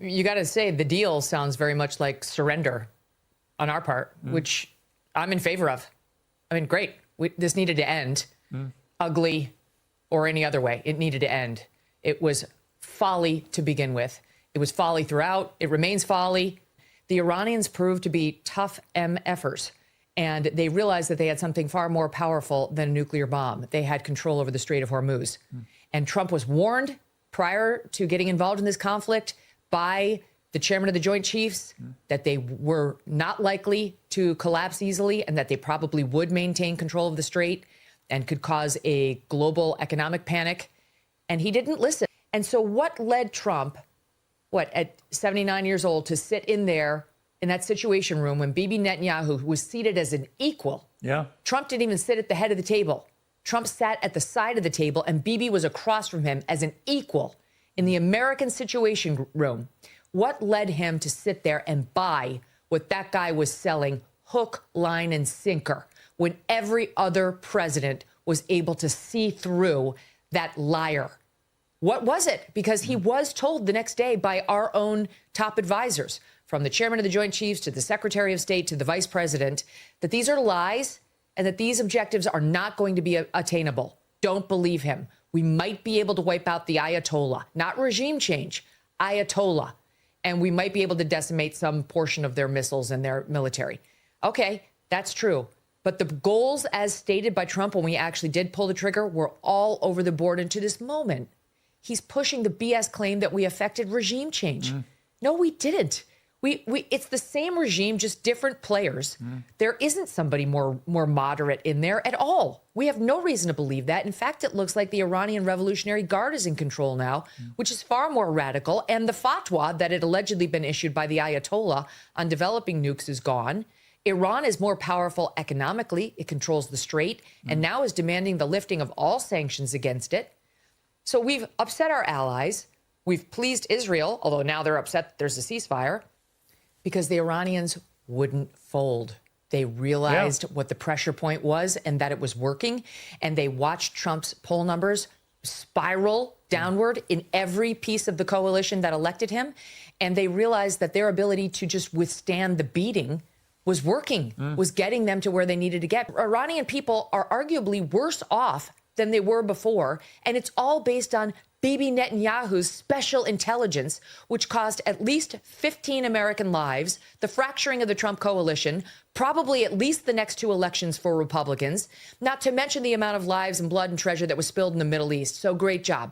you got to say the deal sounds very much like surrender on our part, which I'm in favor of. I mean, great. This needed to end. Ugly or any other way. It needed to end. It was folly to begin with. It was folly throughout. It remains folly. The Iranians proved to be tough MFers, and they realized that they had something far more powerful than a nuclear bomb. They had control over the Strait of Hormuz. And Trump was warned prior to getting involved in this conflict by the chairman of the Joint Chiefs that they were not likely to collapse easily and that they probably would maintain control of the strait and could cause a global economic panic. And he didn't listen. And so what led Trump, at 79 years old, to sit in there in that Situation Room when Bibi Netanyahu was seated as an equal? Yeah. Trump didn't even sit at the head of the table. Trump sat at the side of the table and Bibi was across from him as an equal in the American Situation Room. What led him to sit there and buy what that guy was selling hook, line, and sinker when every other president was able to see through that liar? What was it? Because he was told the next day by our own top advisors, from the chairman of the Joint Chiefs to the Secretary of State to the vice president, that these are lies and that these objectives are not going to be attainable. Don't believe him. We might be able to wipe out the Ayatollah, not regime change, Ayatollah. And we might be able to decimate some portion of their missiles and their military. Okay, that's true. But the goals as stated by Trump when we actually did pull the trigger were all over the board. And to this moment, he's pushing the BS claim that we affected regime change. No, we didn't. It's the same regime, just different players. There isn't somebody more moderate in there at all. We have no reason to believe that. In fact, it looks like the Iranian Revolutionary Guard is in control now, which is far more radical. And the fatwa that had allegedly been issued by the Ayatollah on developing nukes is gone. Iran is more powerful economically. It controls the strait and now is demanding the lifting of all sanctions against it. So we've upset our allies. We've pleased Israel, although now they're upset there's a ceasefire, because the Iranians wouldn't fold. They realized what the pressure point was and that it was working. And they watched Trump's poll numbers spiral downward in every piece of the coalition that elected him. And they realized that their ability to just withstand the beating was working, was getting them to where they needed to get. Iranian people are arguably worse off than they were before. And it's all based on Bibi Netanyahu's special intelligence, which cost at least 15 American lives, the fracturing of the Trump coalition, probably at least the next two elections for Republicans, not to mention the amount of lives and blood and treasure that was spilled in the Middle East. So great job.